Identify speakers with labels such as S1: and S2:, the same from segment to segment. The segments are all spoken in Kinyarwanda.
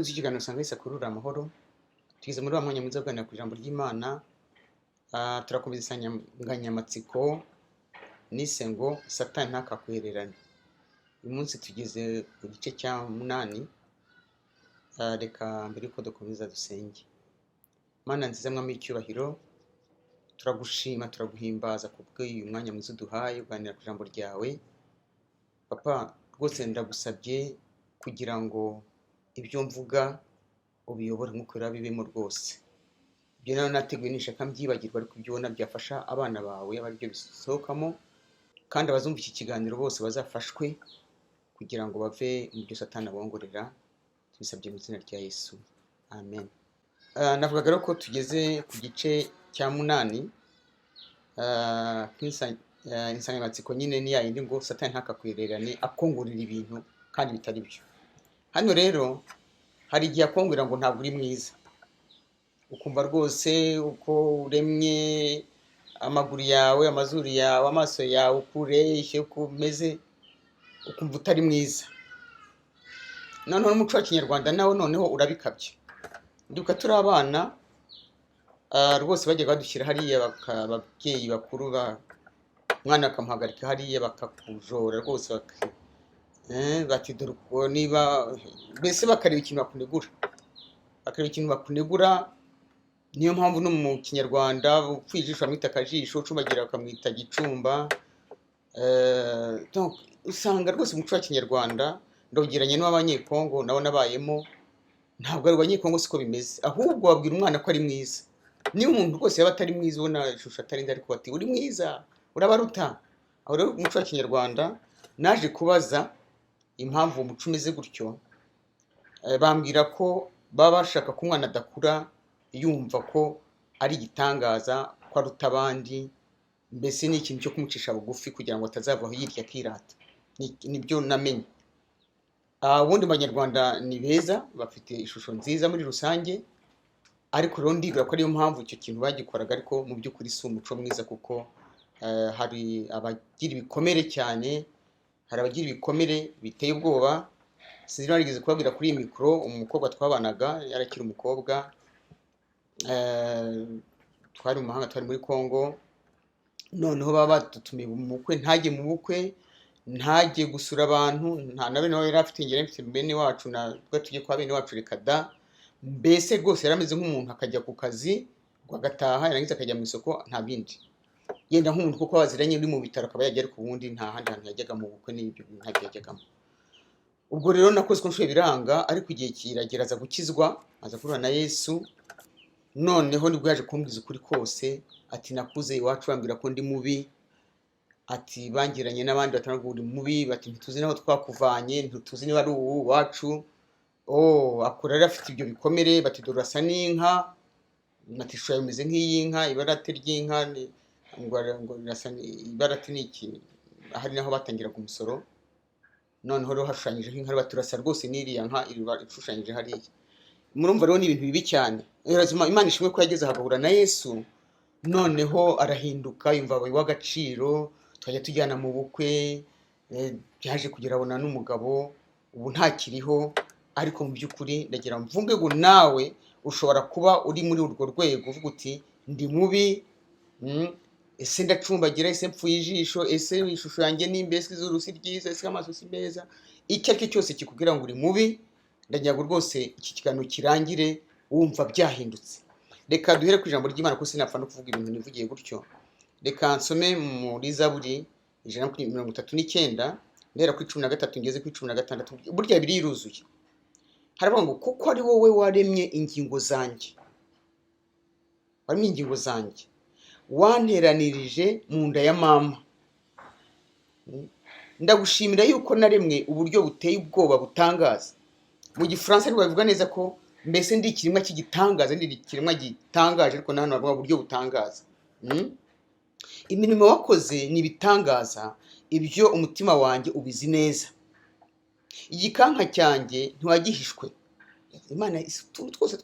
S1: Bakunze ikiganiro Sanga Akuruhure amahoro. Tugeze muri wa mwanya mwiza kuganira ku ijambo ry'Imana. Turakomeza insanganyamatsiko nise ngo Satani ntakakwihererane. Uyu munsi tugeze ku gice cya 8. Reka mbere yuko dukomeza dusenge. Mana nziza mwami w'icyubahiro, turagushima turaguhimbaza kubw'uyu mwanya mwiza uduhaye kuganira ku ijambo ryawe. Papa rwose ndagusabye kugira ngo ibyo mvuga ubiyobore nk'uko bibemo rwose. Ibyo rero nateguye nishaka mbyibagirwa, ariko ibyo ubona byafasha abana bawe aba aribyo bisohokamo, kandi abazumva iki kiganiro bose bazafashwe kugira ngo bave mu byo Satani abongorera. Tubisabye mu izina rya Yesu, amen. Navugaga rero ko tugeze ku gice cya 8. Insanganyamatsiko nyine ni yayindi ngo Satani ntakakwihererane, akongorera ibintu kandi bitari byo. Hano rero hari igihe akongorera ngo ntabwo uri mwiza, ukumva rwose uko uremye, amaguru yawe, amazuru yawe, amaso yawe, uko ureshye, uko umeze, ukumva utari mwiza. Noneho n'umuco wa Kinyarwanda nawe noneho urabikabye. Ndibuka turi abana rwose bajyaga badushyira hariya, ababyeyi bakuru umwana bakamuhagarika hariya bakakujora rwose, bati dore uko niba mbese bakareba ikintu bakunegura. Niyo mpamvu no mu Kinyarwanda upfuye ijisho bamwita akajisho, ucumbagira bakamwita gicumba. Usanga rwose umuco wa Kinyarwanda ndawugiranye n'abanyekongo nabo nabayemo. Ntabwo ari abanyekongo siko bimeze, ahubwo babwira umwana ko ari mwiza. Niyo umuntu rwose yaba atari mwiza, ubona ishusho atari nda, ariko bati uri mwiza, urabaruta. Aho rero umuco wa Kinyarwanda naje kubaza impamvu umuco umeze gutyo. Bambwira ko baba bashaka ko umwana adakura yumva ko ari igitangaza, ko aruta abandi, mbese ni ikintu cyo kumucisha bugufi kugira ngo atazavaho yirya akirata. Nibyo namenye. Ubundi Abanyarwanda ni beza, bafite ishusho nziza muri rusange, ariko rero ndibwira ko ariyo mpamvu icyo kintu bagikoraga, ariko mu by'ukuri si umuco mwiza, kuko hari abagira ibikomere cyane, hari abagira ibikomere biteye ubwoba. Sinzi narigeze kubabwira kuri iyi mikoro, umukobwa twabanaga yarakiri umukobwa, twari mu mahanga, twari muri Kongo. Noneho baba badutumiye mu bukwe, ntajye mu bukwe, ntajye gusura abantu, nta na bene yari afite, ngere mfite bene wacu, natwe tujye kwa bene wacu reka da. Mbese rwose yarameze nk'umuntu akajya ku kazi agataha, yarangiza akajya mu isoko, nta bindi. Yenda nk'umuntu kuko baziranye uri mu bitaro akaba yajya, ariko ubundi nta handi hantu yajyaga mu bukwe, n'ibyo ntabyo yajyagamo. Ubwo rero nakoze ko nshoboye biranga, ariko igihe kiragera aza gukizwa, aza guhura na Yesu. Noneho nibwo yaje kumbwiza ukuri kose, ati nakuze iwacu bambwira ko ndi mubi, ati bangiranye n'abandi batanaga uri mubi, bati ntituzi naho twakuvanye, ntituzi niba ari ubu wacu. Akura rero afite ibyo bikomere, bati dore urasa n'inka, ati ishusho yawe imeze nk'iy'inka, ibarate ry'inka, ngo ibarate ni iki, ahari naho batangiraga umusoro. Noneho rero hashushanyijeho inka, bati urasa rwose n'iriya nka ishushanyije hariya. Murumva rero ni ibintu bibi cyane. Imana ishimwe ko yageze ahagahura na Yesu, noneho arahinduka, yumva abaye w'agaciro, twajya tujyana mu bukwe, byaje kugera abona n'umugabo, ubu ntakiriho. Ariko mu by'ukuri ndagira mvuge ngo nawe ushobora kuba uri muri urwo rwego, uvuga uti ndi mubi, ese ndacumbagira, ese mpfuye ijisho, ese ishusho yanjye ni mbese izuru si ryiza, ese amaso si meza. Icyo ari cyo cyose kikubwira ngo uri mubi, ndagira ngo rwose iki kiganiro kirangire wumva byahindutse. Reka duhere ku ijambo ry'Imana, kuko sinapfa no kuvuga ibintu nivugiye gutyo. Reka nsome muri Zaburi 139 ndera ku 13 ngeze ku 16. Burya biriruzuye. Haravuga ngo kuko ari wowe waremye ingingo zanjye, wanteranirije mu nda ya mama. Ndagushimira yuko naremwe uburyo buteye ubwoba butangaza. Mu Gifaransa ariko bavuga neza ko mbese ndi ikiremwa cy'igitangaza, ndi ikiremwa gitangaje, ariko nahano bavuga uburyo butangaza. Imirimo wakoze ni ibitangaza, ibyo umutima wanjye ubizi neza. Igikanka cyanjye ntiwagihishwe. Imana twose.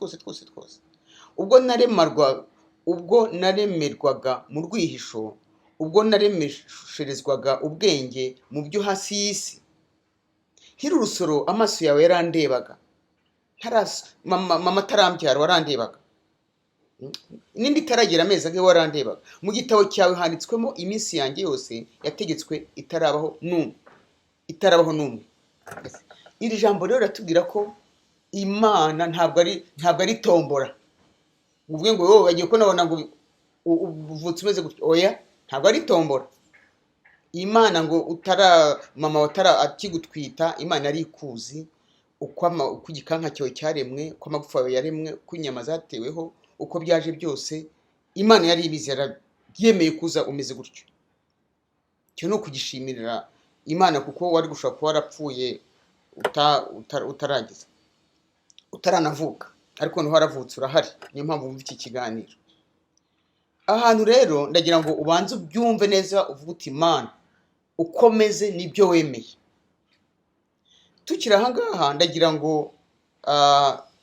S1: Ubwo naremerwaga mu rwihisho, ubwo naremesherezwaga ubwenge mu byo hasi y'isi, nkiri urusoro amaso yawe yarandebaga. mama atarambyara warandebaga, n'indi itaragera amezi angahe warandebaga. Mu gitabo cyawe handitswemo iminsi yanjye yose yategetswe itarabaho n'umwe. Iri jambo rero ratubwira ko Imana ntabwo ari tombora. Uvuge ngo wowe bagiye ko nabona ngo uvutse umeze gutyo. Oya, ntabwo ari tombora. Imana ngo mama akigutwita, Imana yari ikuzi uko igikanka cyawe cyaremwe, uko amagufa yawe yaremwe, uko inyama zateweho, uko byaje byose. Imana yari ibizi, yemeye kuza umeze gutyo. Cyo no kugishimirira Imana, kuko wari gushobora kuba warapfuye utaragiza, utaranavuka, ariko niho waravutse urahari. Niyo mpamvu wumva iki kiganiro. Ahantu rero ndagira ngo ubanze ubyumve neza, uvuge uti Imana ukomeze nibyo wemeye. Tukiri aha ngaha ndagira ngo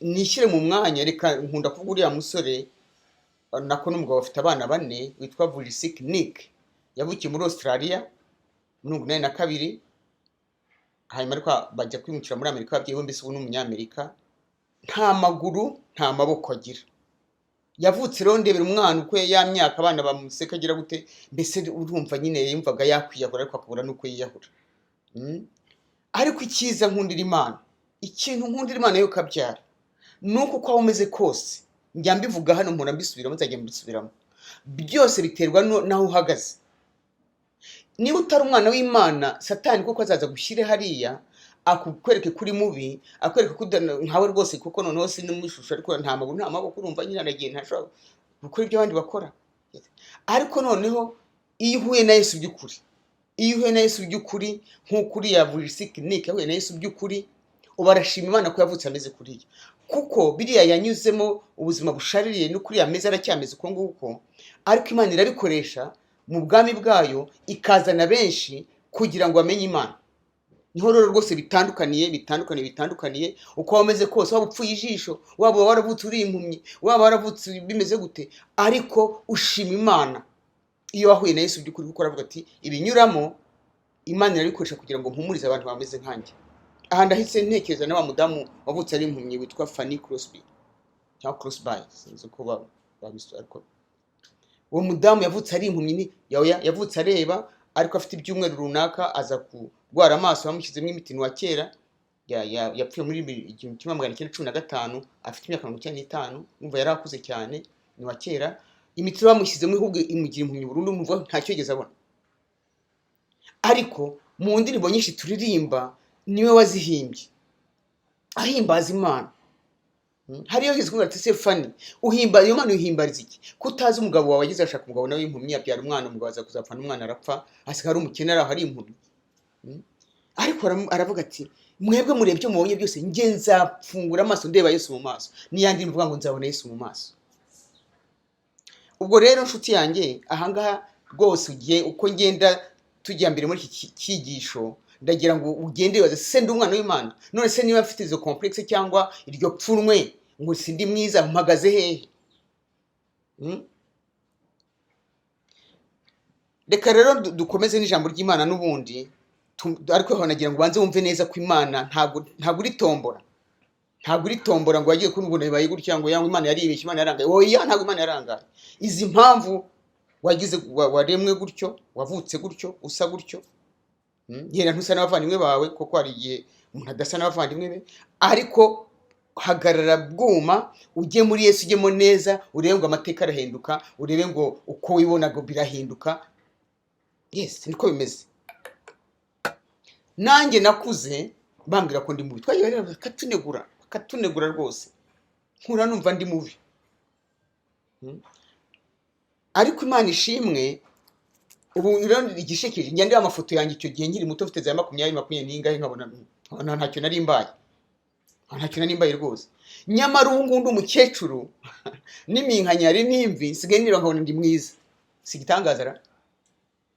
S1: nishyire mu mwanya. Reka nkunda kuvuga uriya musore nako n'umugabo bafite abana 4 witwa Vulisik Nick, yavukiye muri Australia muri 1982, hanyuma ariko bajya kwimukira muri Amerika. Ababyeyi bombi se ubu n'umunyamerika, nta maguru nta maboko agira. Yavutse rero ndebera umwana uko ya myaka abana bamuseka agira gute, mbese urumva nyine yumvaga yakwiyahura, ariko akabura nuko yiyahura. Ariko icyiza nkundira Imana, ikintu nkundira Imana yo kabyara, nuko uko umeze kose, njya mbivuga hano mpora mbisubiramo, nzajya mbisubiramo, byose biterwa naho uhagaze. Niba utari umwana w'Imana, Satani kuko azaza gushyire hariya akukwereke kuri mubi, akwereke ko nkawe rwose, kuko noneho si n'umushusho, ariko nta maguru nta maboko, urumva nyine aragiye ntashobora gukora ibyo abandi bakora. Ariko noneho iyo uhuye na Yesu by'ukuri, nk'uko uriya Vulisik Nick yahuye na Yesu by'ukuri, ubarashima Imana ko yavutse ameze kuriya, kuko biriya yanyuzemo ubuzima bushaririye n'ukuri ameze aracyameze uko nguko. Ariko Imana irabikoresha mu bwami bwayo, ikazana benshi kugira ngo bamenye Imana. Niho rero rwose bitandukaniye uko wameze kose, waba upfuye ijisho, waba waravutse uri impumyi, waba waravutse bimeze gute, ariko ushima Imana iyo wahuye na Yesu by'ukuri, kuko aravuga ati ibinyuramo Imana irabikoresha kugira ngo mpumurize abantu bameze nkanjye. Aha ndahise ntekereza na wa mudamu wavutse ari impumyi witwa Fanny Crosby cyangwa Crosby, sinzi ko babisura, ariko uwo mudamu yavutse ari impumyi, yavutse areba, ariko afite ibyumweru runaka aza kurwara amaso, bamushyizemo imiti. Wa kera yapfuye muri 1915, afite imyaka 95, numva yari akuze cyane. Ni wa kera, imiti bamushyizemo ahubwo imugira impumyi burundu, numva ntacyo yigeze abona. Ariko mu ndirimbo nyinshi turirimba niwe wazihimbye, ahimbaza Imana. Hariyo yizwe ngo ati se Fanny, uhimba iyo Imana uhimbariza iki? Kutazi umugabo wawe agize ashaka umugabo nawe impumyi, abyara umwana, umugabo aza kuzapfa n'umwana arapfa, asigara umukenera hari impumyi. Ariko aravuga ati mwebwe murebye mubonye byose, nge nzapfungura amaso ndeba Yesu mu maso. Niyandi mvuga ngo nzabona Yesu mu maso. Ubwo rero nshuti yanjye, ahangaha rwose ugiye uko ngenda tujya mbere muri iki cyigisho, ndagira ngo ugende waze se ndi umwana w'Imana. None se niba afite izo complexe cyangwa iryo pfunwe ngo sindi mwiza, mpagaze hehe? Reka rero dukomeze n'ijambo ry'Imana n'ubundi, ariko aho nagira ngo banze wumve neza ko Imana ntabwo uri tombora. Ntabwo uri tombora ngo wagiye kunubona bibaye gutya ngo yangu Imana yaribeshye, Imana yarangaye. Oya, ntabwo Imana yarangaye. Izi mpamvu wagize waremwe gutyo, wavutse gutyo, usa gutyo, yera ntusa n'abavandimwe bawe, kuko hari igihe umuntu adasa n'abavandimwe be, ariko hagarara bwuma, ujye muri Yesu, ujyemo neza, urebe ngo amateka arahinduka, urebe ngo uko wibonaga birahinduka. Yes, niko bimeze. Nanjye nakuze bambwira ko ndi mubi, twagiye bakatunegura rwose, nkura numva ndi mubi. Ariko Imana ishimwe, ubu rero igishekeje, njya ndeba amafoto yanjye icyo gihe nkiri muto, mfite za 20 n'ingahe, nkabona ntacyo nari mbaye rwose. Nyamara ubu ngubu ndi umukecuru n'iminkanyari n'imvi, nsigaye nira nkabona ndi mwiza. Sigitangaza ra,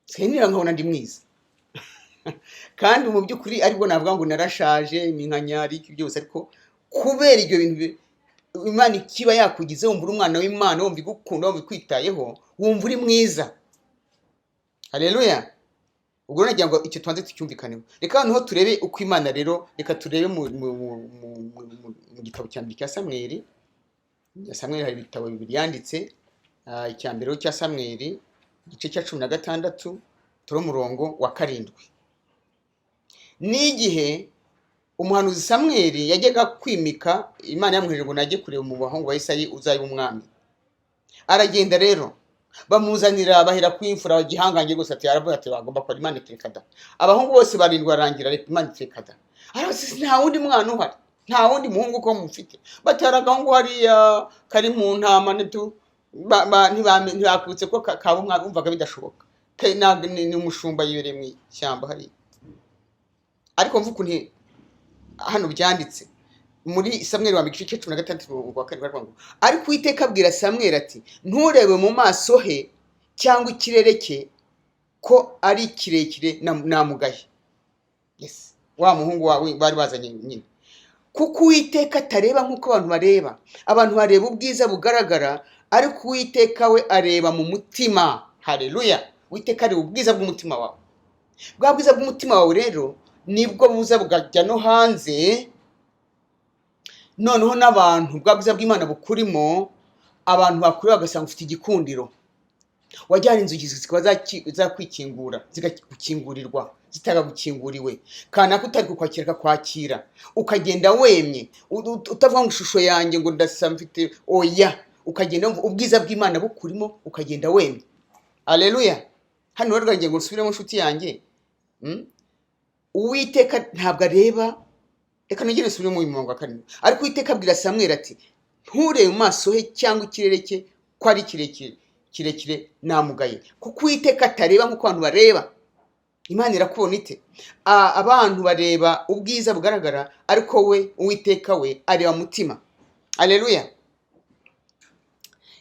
S1: nsigaye nira nkabona ndi mwiza. Kandi mu by'ukuri aribwo navuga ngo narashaje, iminkanyari byose, ariko kubera ibyo bintu Imana ikiba yakugize, wumva uri umwana w'Imana, wumva igukunda, wumva ikwitayeho, wumva uri mwiza. Haleluya. ubwo nagira ngo icyo twanze tucyumvikaneho. Reka noneho turebe uko Imana rero, reka turebe mu gitabo cya mbere cya Samweli. Samweli hari ibitabo bibiri yanditse, icya mbere cya Samweli igice cya 16 turi umurongo wa 7. N'igihe umuhanuzi Samweli yajyaga kwimika, Imana yamwijeje ngo najye kureba mu bahungu ba Isayi uzayiba umwami. Aragenda rero bamuzanira, bahera kwimfura gihangange gose, ati aravuga ati bagomba kwa Imana itekada. Abahungu bose barindwa arangira reka Imana itekada. Arabasi nta wundi mwana uhari, nta wundi muhungu ko mufite. Bataraga ngo hariya kari mu ntama netu ntibakutse ko kaba umwana, umvaga bidashoboka. Ni umushumba yibere mu ishyamba hari. Ariko mvuko nti hano byanditse muri Samweli wa mbere igice cya 16 wa 7 barwango. Ariko Uwiteka abwira Samweli ati nturebe mu maso he cyangwa ikirere cye ko ari kirekire namugaye. Yes, wa muhungu wawe bari bazanye nyine. Kuko Uwiteka atareba nkuko abantu bareba. Abantu bareba ubwiza bugaragara, ariko Uwiteka we areba mu mutima. Haleluya. Uwiteka areba ubwiza bw'umutima wawe. Bwa bwiza bw'umutima wawe rero nibwo buza bugajya no hanze. Noneho n'abantu bwa bwiza bw'Imana bukurimo, abantu bakuri bagasanga ufite igikundiro. Wajyana inzugi zikaba zakwikingura, zigakingurirwa, zitagagukinguriwe. Kana kutari kukwakira kwakira, ukagenda wemye, utavuga ngo ishusho yanjye ngo ndasa mfite oya, ukagenda ubwiza bw'Imana bukurimo, ukagenda wemye. Haleluya. Hano rero ngiye ngo nsubire mu nshuti yanjye. Uwiteka ntabwo areba, reka nongere nsubire mu murongo wa 7. Ariko Uwiteka abwira Samweli ati nturebe mu maso he cyangwa ikirere cye ko ari kirekire namugaye. Kuko Uwiteka atareba nkuko abantu bareba. Imana irakubona ite? Abantu bareba ubwiza bugaragara, ariko we Uwiteka we areba mutima. Haleluya.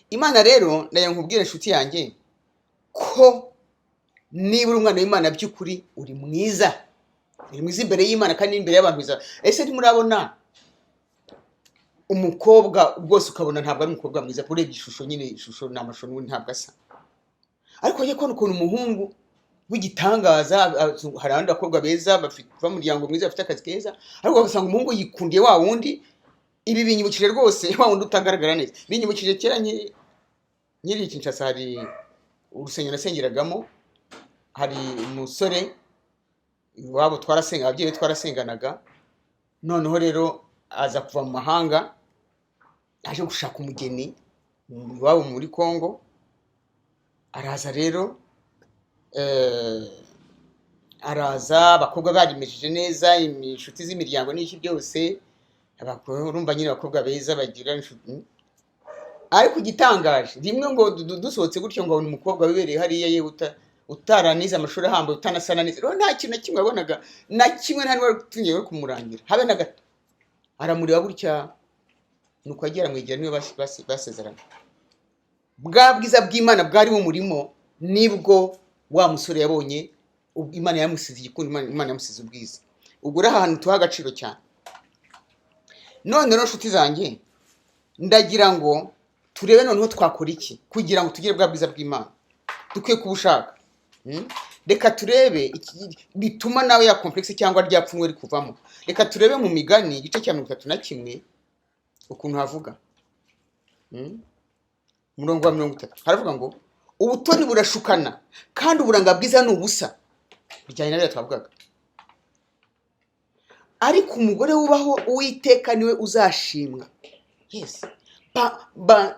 S1: Imana rero ndaye nkubwire nshuti yanjye ko niba uri umwana w'Imana by'ukuri uri mwiza. Uri mwiza imbere y'Imana kandi imbere y'abantu biza. Ese ntimurabona umukobwa bwose ukabona ntabwo ari umukobwa mwiza, urebye ishusho nyine, ishusho n'amashusho ntabwo asa. Ariko ye ko ukuntu umuhungu w'igitangaza, hari abandi bakobwa beza bafite umuryango mwiza, bafite akazi keza, ariko ugasanga umuhungu yikundiye wa wundi. Ibi binyibukije rwose wa wundi utagaragara neza. Binyibukije kera nyiri Kinshasa, hari urusengero nasengeragamo, hari umusore wabo twarasenga, ababyeyi twarasenganaga. Noneho rero aza kuva mu mahanga, aje gushaka umugeni wabo muri Kongo. Araza rero araza, abakobwa barimejeje neza, inshuti z'imiryango n'iki byose, urumva nyine abakobwa beza bagira inshuti. Ariko gitangaje rimwe ngo dusohotse gutyo ngo ni umukobwa wibereye hariya ye utaranize amashuri ahambaye, utanasana neza. Rero nta kintu na kimwe wabonaga, na kimwe nta n'uwari tugiye kumurangira habe na gato. Aramureba gutya, nuko agera mwegera niwe basezerana. Bwa bwiza bw'Imana bwari mu murimo, nibwo wa musore yabonye Imana yamusize igikundo, Imana yamusize ubwiza. Ubwo uri ahantu tuha agaciro cyane. None rero nshuti zanjye, ndagira ngo turebe noneho twakora iki kugira ngo tugire bwa bwiza bw'Imana. Dukwiye kubushaka. Reka turebe bituma nawe ya complexe cyangwa ryapfunwe rikuvamo. Reka turebe mu Migani igice cya 31 ukuntu havuga. Murongo wa 30 haravuga ngo ubutoni burashukana kandi uburanga bwiza ni ubusa. Bijyanye na byo twavugaga. Ariko umugore wubaho Uwiteka niwe uzashimwa. Yes.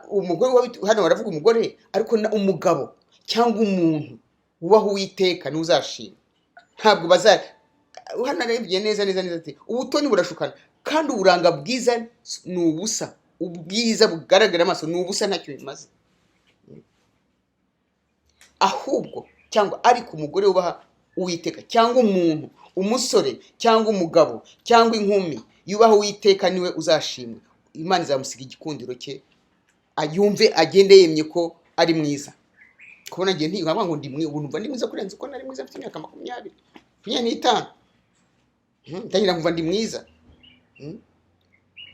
S1: Umugore hano baravuga umugore, ariko umugabo cyangwa umuntu wubaho Uwiteka niwe uzashimwa. Ntabwo hano arebye neza ati ubutoni burashukana kandi uburanga bwiza ni ubusa. Ubwiza bugaragara amaso ni ubusa, ntacyo bimaze. Ahubwo cyangwa ariko umugore wubaha Uwiteka cyangwa umuntu, umusore cyangwa umugabo cyangwa inkumi yubaha Uwiteka niwe uzashimwa. Imana izamusiga igikundiro cye, ayumve agende yemye ko ari mwiza. Kubona ngiye ntinkaba ngo ndi mwiza, ubuntu ndi mwiza kurenza uko nari mwiza mfite imyaka 25. Ndagira ngo ndi mwiza.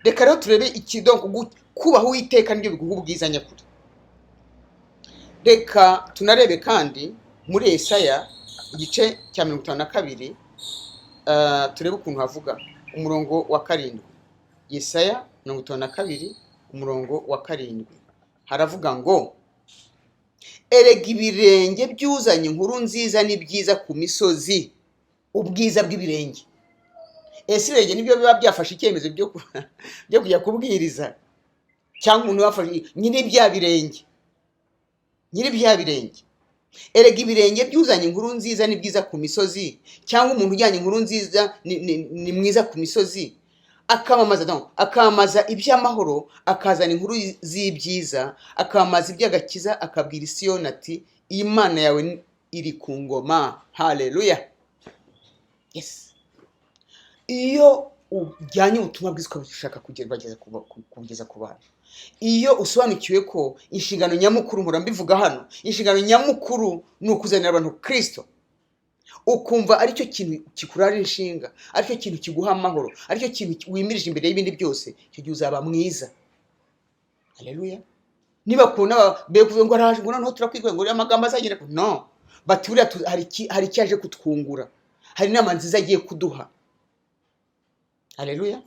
S1: Reka rero turebe ikidonko kubaho Uwiteka nibyo biguha ubwiza nyakuri. Reka tunarebe kandi muri Yesaya igice cya 52 turebe ukuntu havuga umurongo wa 7. Yesaya 52 umurongo wa 7 haravuga ngo erega ibirenge byuzanye inkuru nziza ni byiza ku misozi. Ubwiza bw'ibirenge, ese ibirenge nibyo biba byafashe icyemezo byo kujya kubwiriza, cyangwa umuntu wafashe nyine bya birenge, erega ibirenge byuzanye inkuru nziza ni byiza ku misozi, cyangwa umuntu ujyanye inkuru nziza ni mwiza ku misozi, akamamaza iby'amahoro, akazana inkuru z'ibyiza, akamamaza iby'agakiza, akabwira Siyoni ati Imana yawe iri ku ngoma. Haleluya. Yes. Iyo ujyanye ubutumwa bwiza ushaka kugeza ku bantu, iyo usobanukiwe ko inshingano nyamukuru, mpora mbivuga hano, inshingano nyamukuru ni ukuzanira abantu Kristo, ukumva aricyo kintu kikurara inshinga, aricyo kintu kiguha amahoro, aricyo kintu wimirije imbere y'ibindi byose, icyo gihe uzaba mwiza. Haleluya. Niba kubona bekuvuga ngo araje ngo noneho turakwigwa ngo amagambo azagera no, bati buriya hari cyaje kutwungura, hari inama nziza agiye kuduha. Haleluya.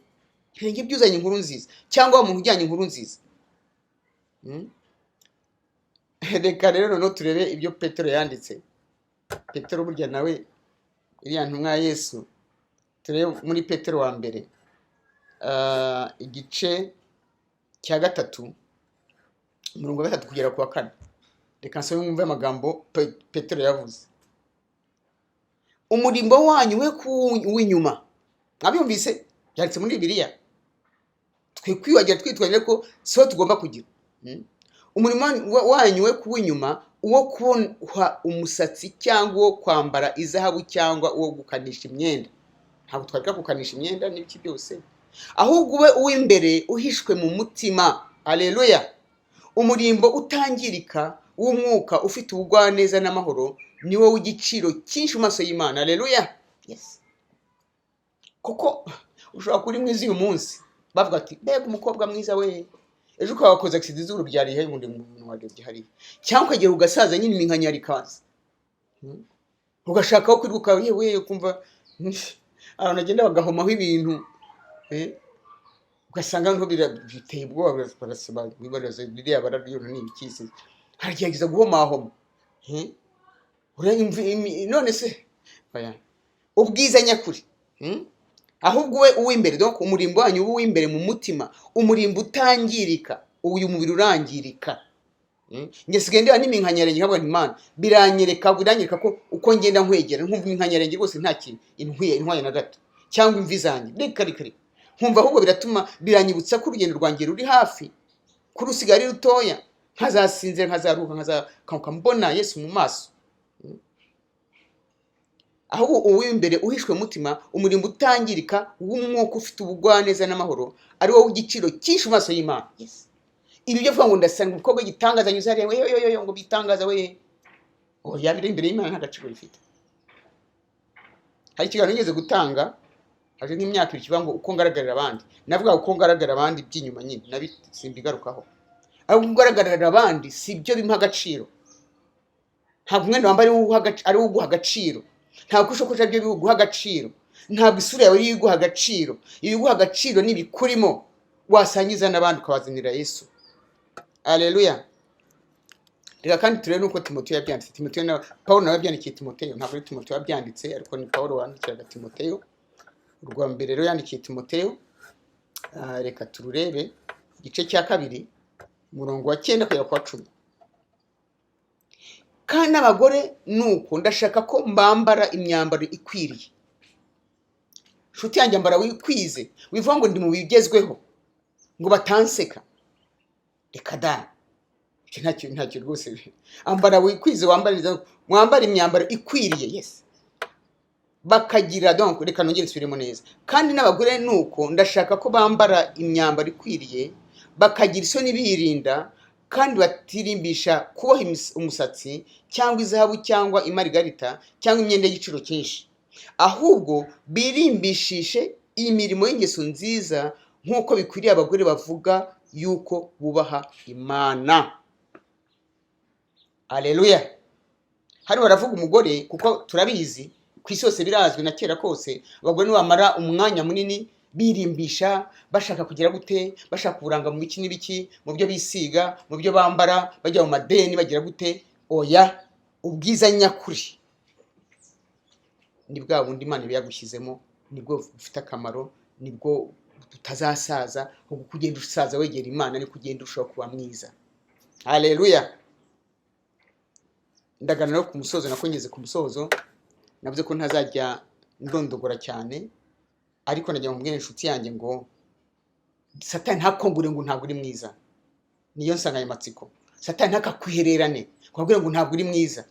S1: Ibirenge byuzanye inkuru nziza, cyangwa umuntu ujyanye inkuru nziza. Reka rero noneho turebe ibyo Petero yanditse. Petero burya nawe iriya ntumwa ya Yesu, turebe muri Petero wa mbere igice cya 3 umurongo wa 3 kugera ku wa 4. Reka nsome mwumve amagambo Petero yavuze. Umurimbo wanyu we w'inyuma, mwabyumvise byanditse muri Bibiliya, twe kwiwagira twitwaje ko so tugomba kugira. Umurimo wanyu we w'inyuma, uwo kuboha umusatsi, cyangwa uwo kwambara izahabu, cyangwa uwo gukanisha imyenda. Ntabwo twareka gukanisha imyenda n'ibiki byose, ahubwo ube uw'imbere uhishwe mu mutima. Haleluya. Umurimbo utangirika w'umwuka ufite ubugwaneza n'amahoro, ni wowe w'igiciro cyinshi mu maso y'Imana. Haleluya. Yes. Kuko ushobora kuri mwiza uyu munsi bavuga ati mbega umukobwa mwiza we, ejo ukabakoza accident izuru byarihe mundi muntu warebye hari, cyangwa ukagera ugasaza nyine iminkanyari kaza, ugashaka aho kwiruka yewe kumva abantu agenda bagahomaho ibintu, ugasanga nko biteye ubwoba, barasaba bibaza biriya barariyo ni ikisi, harigeza guhomahoma. None se ubwiza nyakuri, ahubwo we uw'imbere. Donc umurimbo wanyu uw'imbere mu mutima, umurimbo utangirika, uyu mubiri urangirika. Nge sigendera n'iminkanyarenge nkabwa Imana biranyereka ko uko ngenda nkwegera nkumva iminkanyarenge rwose nta kintu intwaye na gato, cyangwa imvi zanjye reka nkumva ahubwo biratuma biranyibutsa ko urugendo rwanjye ruri hafi, kuri usigari rutoya, nkazasinzira, nkazaruha, nkazakanguka mbona Yesu mu maso. Ahubwo uw'imbere uhishwe mutima, umurimbo utangirika w'umwuka ufite ubugwaneza n'amahoro, ari wowe w'igiciro cyinshi mu maso y'Imana. Yes. Ibi byo vuga ngo ndasanga umukobwa gitangaza nyuze hariya we ngo bitangaza we, yabire imbere y'Imana nta gaciro bifite. Hari ikiganiro ngeze gutanga haje n'imyaka ikivuga ngo uko ngaragarira abandi, navuga uko ngaragarira abandi by'inyuma nyine nabi simbigarukaho, ahubwo ngaragarira abandi si byo bimpa agaciro. Ntabwo umwenda wambaye ari uguha agaciro, ntabwo ushokoje byo biguha agaciro, ntabwo isura yawe yiguha agaciro. Ibiguha agaciro nibikurimo, wasangiza n'abandi ukabazanira Yesu. Haleluya. Reka kandi turebe nuko Timoteyo yabyanditse. Timoteyo na Paulo nawe yabyandikiye Timoteyo, ntabwo ari Timoteyo yabyanditse, ariko ni Paulo wandikiraga Timoteyo. Urwa mbere rero yandikiye Timoteyo, reka tururebe igice cya 2 umurongo wa 9 kugera kwa 10. Kandi n'abagore nuko ndashaka ko mbambara imyambaro ikwiriye. Nshuti yanjye ambara wikwize, wivuga ngo ndi mu bigezweho ngo batanseka. Reka da, ntacyo rwose. Ambara wikwize, mwambara imyambaro ikwiriye. Yes. Bakagira donc, reka nongere nsubiremo neza. Kandi n'abagore nuko ndashaka ko bambara imyambaro ikwiriye, bakagira isoni birinda, kandi batirimbisha kuboha umusatsi, cyangwa izahabu, cyangwa imarigarita, cyangwa imyenda y'igiciro cyinshi, ahubwo birimbishishe imirimo y'ingeso nziza, nk'uko bikwiriye abagore bavuga yuko bubaha Imana. Haleluya. hano baravuga umugore kuko turabizi ku isi yose birazwi na kera kose abagore nibamara umwanya munini birimbisha bashaka kugira gute, bashaka uburanga mu biki n'ibiki, mu byo bisiga, mu byo bambara, bajya mu madeni bagira gute. Oya, ubwiza nyakuri ni bwa bundi Imana yagushyizemo, nibwo bufite akamaro, nibwo utazasaza. Ubwo kugenda usaza wegera Imana ni kugenda ushobora kuba mwiza. Haleluya. Ndagana no ku musozo, nako ngeze ku musozo, navuze ko ntazajya ndondogora cyane, ariko najya mu mbwene inshuti yanjye ngo Satani ntakongure ngo ntabwo uri mwiza. Niyo nsanganyamatsiko. Satani ntakakwihererane kwabwira ngo ntabwo uri mwiza.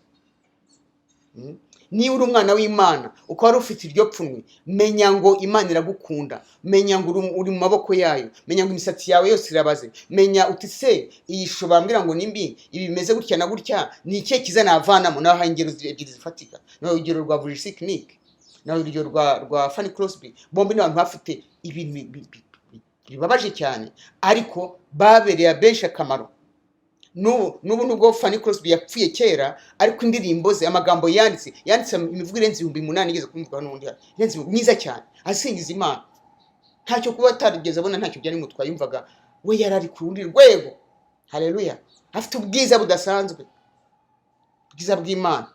S1: Ni uri umwana w'Imana uko wari ufite iryo pfunwe, menya ngo Imana iragukunda, menya ngo uri mu maboko yayo, menya ngo imisatsi yawe yose irabaze, menya uti se iyi shusho bambwira ngo nimbi, ibi bimeze gutya na gutya, ni ikihe kiza navanamo. Naho ingero ebyiri zifatika, naho urugero rwa Vujisiknik, naho urugero rwa Fanny Crosby. Bombi ni abantu bafite ibintu bibabaje cyane, ariko babereye benshi akamaro. Nubu nubwo Fanny Crosby yapfuye kera, ariko indirimbo ze, amagambo yanditse imivugo irenze 8,000 igeze kumvuga n'undi irenze mwiza cyane, asingiza Imana. Ntacyo kuba atarigeze abona, ntacyo byari mutwaye, yumvaga we yarari ku rundi rwego. Haleluya. Afite ubwiza budasanzwe, ubwiza bw'Imana.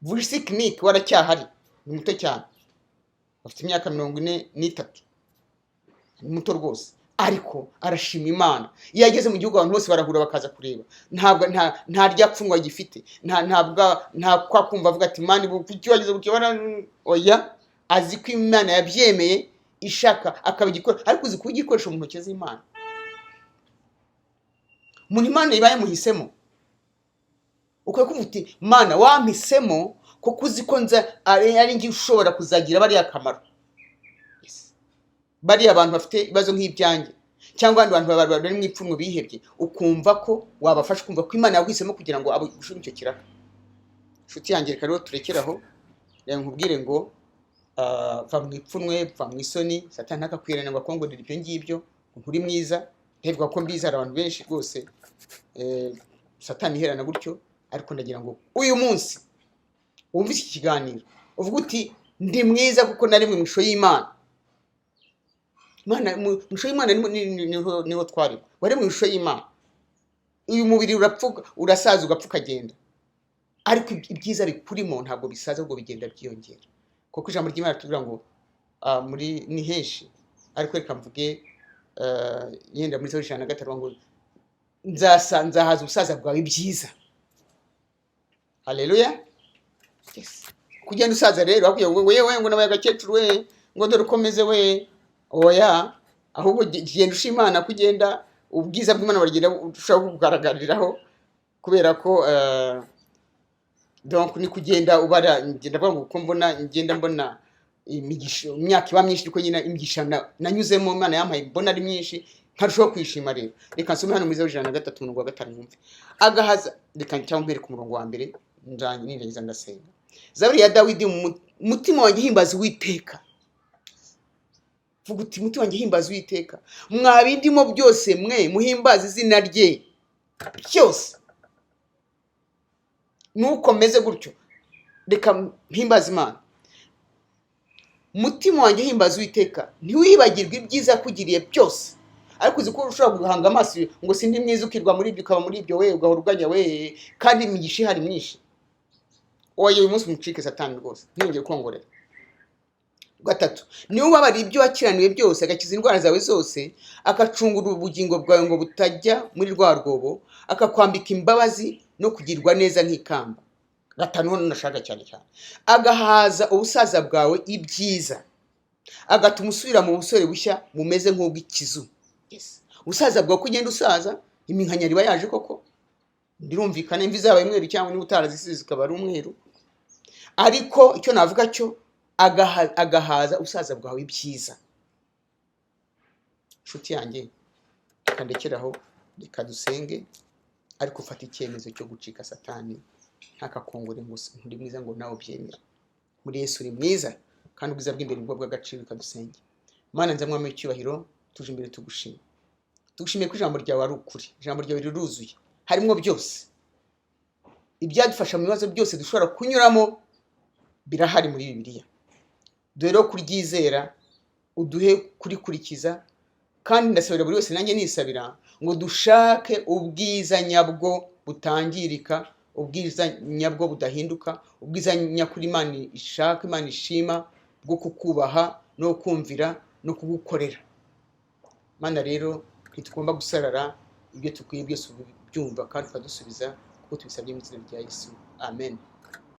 S1: Vujisiknik waracyahari, ni muto cyane, afite imyaka 43, ni muto rwose, ariko arashima Imana. Iyo ageze mu gihugu abantu bose barahura bakaza kureba. Ntabwo nta ryapfunwa gifite, nta kwa kumva avuga ati Imana kuki wageze kukibona. Oya, azi ko Imana yabyemeye ishaka akabigikora, ariko uzi kugikoresha mu ntoki z'Imana. Umuntu Imana ibaye muhisemo, ukwiye kuvuga uti Mana wampisemo kuko uzi ko ari ngi ushobora kuzagira bari akamaro. Bari abantu bafite ibibazo nk'ibyanjye, cyangwa abandi bantu bari mu ipfunwe bihebye, ukumva ko wabafasha, kumva ko Imana yaguhisemo kugira ngo abushure icyo kiraka. Inshuti yanjye, reka rero turekeraho, nkubwire ngo va mu ipfunwe, va mu isoni. Satani ntakakwihererane ngo akongorere ibyo ngibyo, nturi mwiza. Ntevuga ko mbiza hari abantu benshi rwose Satani iherana gutyo, ariko ndagira ngo uyu munsi wumve iki kiganiro uvuga uti ndi mwiza kuko nari mu ishusho y'Imana. Imana mu ishusho y'Imana niho twari, wari mu ishusho y'Imana. Uyu mubiri urapfuka, urasaza, ugapfa ukagenda, ariko ibyiza bikurimo ntabwo bisaza, ahubwo bigenda byiyongera. Kuko ijambo ry'Imana tuvuga ngo muri ni henshi, ariko reka mvuge yenda muri Zaburi 105 ngo nzahaza ubusaza bwawe ibyiza. Haleluya. Yes. Kugenda usaza rero akuye ngo yewe ngo nabaye agakecuru we, ngo dore ukomeze we. Oya, ahubwo genda ushimana kugenda ubwiza bw'Imana baragenda ushaka kugaragariraho, kubera ko donc ni kugenda ubara. Ngenda bavuga ko ngenda mbona imigisha, imyaka iba myinshi, ariko nyina imigisha nanyuzemo Imana yampaye mbona ari myinshi, nkarushaho kwishima. Rero reka nsome hano muri Zaburi 103 umurongo wa 5 mwumve. Agahaza, reka cyangwa mpere ku murongo wa mbere nirangiza ndasenga. Zaburi ya Dawidi. Mutima wanjye himbaza Uwiteka. Vuga uti mutima wanjye himbaza Uwiteka, mwabindimo byose mwe muhimbaza izina rye byose. Nukomeze gutyo, reka himbaza Imana. Mutima wanjye himbaza Uwiteka, ntiwibagirwe ibyiza yakugiriye byose. Ariko uzi ko ushobora guhanga amaso ngo sindi mwiza, ukirwa muri ibyo, ukaba muri ibyo we, ugahora uganya we, kandi imigisha ihari myinshi. Oya, uyu munsi umucike Satani rwose, ntiyongere kwongorera. 3, niwe ubabara ibyo wakiraniwe byose, agakiza indwara zawe zose, akacungura ubugingo bwawe ngo butajya muri rwa rwobo, akakwambika imbabazi no kugirwa neza nk'ikamba. 5 hano nashaka cyane, agahaza ubusaza bwawe ibyiza, agatuma usubira mu busore bushya bumeze nk'ubw'ikizu. Yes. Usaza bwawe kugenda usaza, iminkanyari iba yaje koko, ndirumvikana imvi zabaye umweru, cyangwa niba utarazisize zikaba ari umweru. Ariko icyo navuga cyo, agahaza usaza bwawe ibyiza. Inshuti yanjye, kandekeraho, reka dusenge, ariko ufata icyemezo cyo gucika Satani, ntakakongore ngo nturi mwiza ngo nawe byemera. Muri Yesu uri mwiza, kandi ubwiza bw'imbere bwo bw'agaciro. Kadusenge. Mana nza mwami w'icyubahiro, tuje imbere tugushima. Tugushimiye ko ijambo ryawe ari ukuri, ijambo ryawe riruzuye, harimo byose. ibyadufasha mu bibazo byose dushobora kunyuramo birahari muri Bibiliya. Dore rero kuryizera, uduhe kurikurikiza, kandi ndasabira buri wese nanjye nisabira ngo dushake ubwiza nyabwo butangirika, ubwiza nyabwo budahinduka, ubwiza nyakuri Imana ishaka, Imana ishima, bwo kukubaha no kumvira no kugukorera. Mana rero ntitugomba gusarara, ibyo tukwiye byose byumva kandi ukadusubiza, kuko tubisabye mu izina rya Yesu. Amen.